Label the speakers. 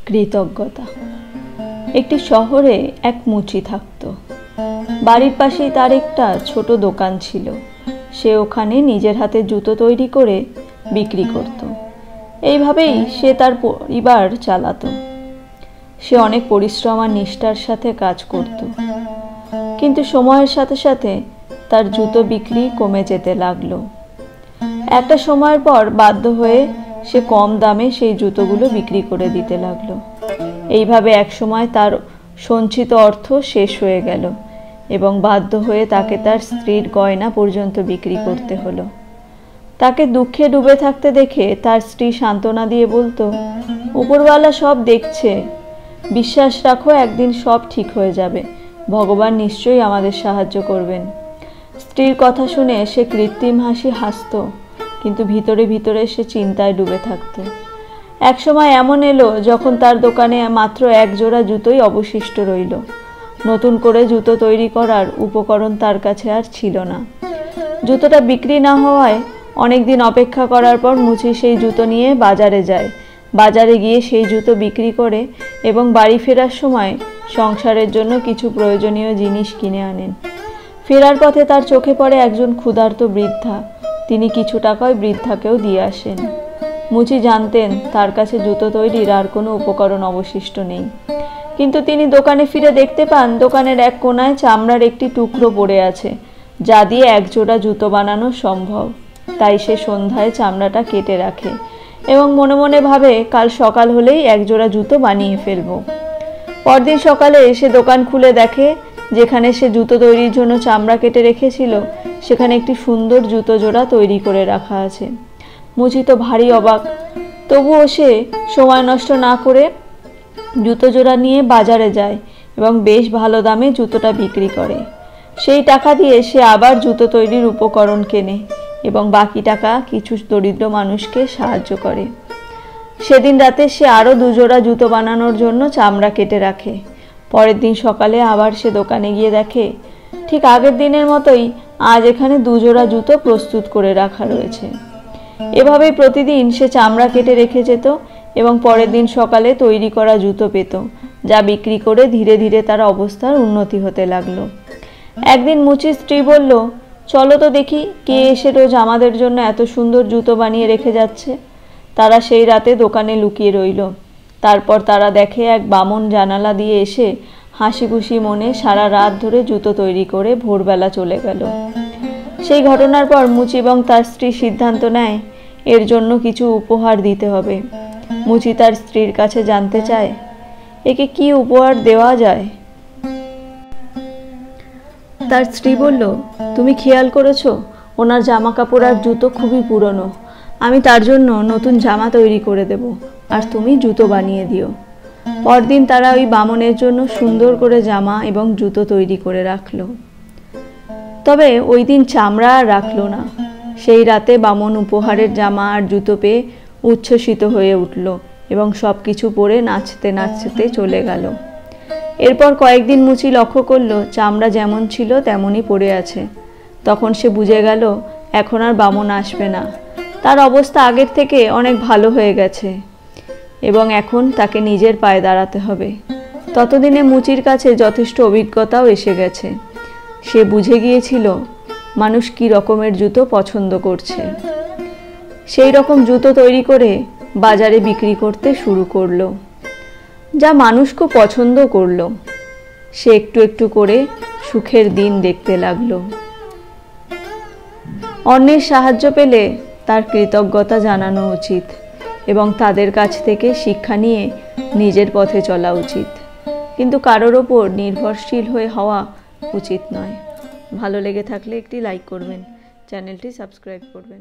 Speaker 1: কৃতজ্ঞতা। একটি শহরে এক মুচি থাকত। বাড়ির পাশেই তার একটা ছোট দোকান ছিল। সে ওখানে নিজের হাতে জুতো তৈরি করে বিক্রি করত। এইভাবেই সে তার পরিবার চালাতো। সে অনেক পরিশ্রম আর নিষ্ঠার সাথে কাজ করত, কিন্তু সময়ের সাথে সাথে তার জুতো বিক্রি কমে যেতে লাগলো। একটা সময়ের পর বাধ্য হয়ে সে কম দামে সেই জুতোগুলো বিক্রি করে দিতে লাগলো। এইভাবে এক সময় তার সঞ্চিত অর্থ শেষ হয়ে গেল এবং বাধ্য হয়ে তাকে তার স্ত্রীর গয়না পর্যন্ত বিক্রি করতে হলো। তাকে দুঃখে ডুবে থাকতে দেখে তার স্ত্রী সান্ত্বনা দিয়ে বলতো, উপরওয়ালা সব দেখছে, বিশ্বাস রাখো, একদিন সব ঠিক হয়ে যাবে, ভগবান নিশ্চয়ই আমাদের সাহায্য করবেন। স্ত্রীর কথা শুনে সে কৃত্রিম হাসি হাসত, কিন্তু ভিতরে ভিতরে সে চিন্তায় ডুবে থাকত। এক সময় এমন এলো যখন তার দোকানে মাত্র এক জোড়া জুতোই অবশিষ্ট রইল। নতুন করে জুতো তৈরি করার উপকরণ তার কাছে আর ছিল না। জুতোটা বিক্রি না হওয়ায় অনেক দিন অপেক্ষা করার পর মুচি সেই জুতো নিয়ে বাজারে যায়। বাজারে গিয়ে সেই জুতো বিক্রি করে এবং বাড়ি ফেরার সময় সংসারের জন্য কিছু প্রয়োজনীয় জিনিস কিনে আনেন। ফেরার পথে তার চোখে পড়ে একজন ক্ষুধার্ত বৃদ্ধা। তিনি কিছু টাকায় বৃদ্ধাকেও দিয়ে আসেন। মুচি জানতেন তার কাছে জুতো তৈরির আর কোনো উপকরণ অবশিষ্ট নেই, কিন্তু তিনি দোকানে ফিরে দেখতে পান দোকানের এক কোণায় চামড়ার একটি টুকরো পড়ে আছে, যা দিয়ে এক জোড়া জুতো বানানো সম্ভব। তাই সে সন্ধ্যায় চামড়াটা কেটে রাখে এবং মনে মনে ভাবে, কাল সকাল হলেই এক জোড়া জুতো বানিয়ে ফেলব। পরদিন সকালে সে দোকান খুলে দেখে যেখানে সে জুতো তৈরির জন্য চামড়া কেটে রেখেছিল সেখানে একটি সুন্দর জুতো জোড়া তৈরি করে রাখা আছে। মুচি তো ভারী অবাক, তবুও সে সময় নষ্ট না করে জুতো জোড়া নিয়ে বাজারে যায় এবং বেশ ভালো দামে জুতোটা বিক্রি করে। সেই টাকা দিয়ে সে আবার জুতো তৈরির উপকরণ কেনে এবং বাকি টাকা কিছু দরিদ্র মানুষকে সাহায্য করে। সেদিন রাতে সে আরও দুজোড়া জুতো বানানোর জন্য চামড়া কেটে রাখে। পরের দিন সকালে আবার সে দোকানে গিয়ে দেখে ঠিক আগের দিনের মতোই আজ এখানে দুজোড়া জুতো প্রস্তুত করে রাখা রয়েছে। এভাবেই প্রতিদিন সে চামড়া কেটে রেখে যেত এবং পরের দিন সকালে তৈরি করা জুতো পেত, যা বিক্রি করে ধীরে ধীরে তার অবস্থার উন্নতি হতে লাগলো। একদিন মুচির স্ত্রী বলল, চলো তো দেখি কে এসে রোজ আমাদের জন্য এত সুন্দর জুতো বানিয়ে রেখে যাচ্ছে। তারা সেই রাতে দোকানে লুকিয়ে রইল। তারপর তারা দেখে এক বামন জানালা দিয়ে এসে হাসি খুশি মনে সারা রাত ধরে জুতো তৈরি করে ভোরবেলা চলে গেল। সেই ঘটনার পর মুচি এবং তার স্ত্রী সিদ্ধান্ত নেয় এর জন্য কিছু উপহার দিতে হবে। মুচি তার স্ত্রীর কাছে জানতে চায় একে কি উপহার দেওয়া যায়। তার স্ত্রী বলল, তুমি খেয়াল করেছো ওনার জামা কাপড় আর জুতো খুবই পুরনো, আমি তার জন্য নতুন জামা তৈরি করে দেব আর তুমি জুতো বানিয়ে দিও। পরদিন তারা ওই বামনের জন্য সুন্দর করে জামা এবং জুতো তৈরি করে রাখলো। তবে ওই দিন চামড়া আর রাখলো না। সেই রাতে বামন উপহারের জামা আর জুতো পেয়ে উচ্ছ্বসিত হয়ে উঠল এবং সব কিছু পরে নাচতে নাচতে চলে গেল। এরপর কয়েকদিন মুচি লক্ষ্য করল চামড়া যেমন ছিল তেমনই পড়ে আছে। তখন সে বুঝে গেল এখন আর বামন আসবে না। তার অবস্থা আগের থেকে অনেক ভালো হয়ে গেছে এবং এখন তাকে নিজের পায়ে দাঁড়াতে হবে। ততদিনে মুচির কাছে যথেষ্ট অভিজ্ঞতাও এসে গেছে। সে বুঝে গিয়েছিল মানুষ কি রকমের জুতো পছন্দ করছে। সেই রকম জুতো তৈরি করে বাজারে বিক্রি করতে শুরু করলো, যা মানুষ খুব পছন্দ করলো। সে একটু একটু করে সুখের দিন দেখতে লাগলো। অন্যের সাহায্য পেলে তার কৃতজ্ঞতা জানানো উচিত এবং তাদের কাছ থেকে শিক্ষা নিয়ে নিজের পথে চলা উচিত, কিন্তু কারোর ওপর নির্ভরশীল হয়ে হওয়া উচিত নয়। ভালো লেগে থাকলে একটি লাইক করবেন, চ্যানেলটি সাবস্ক্রাইব করবেন।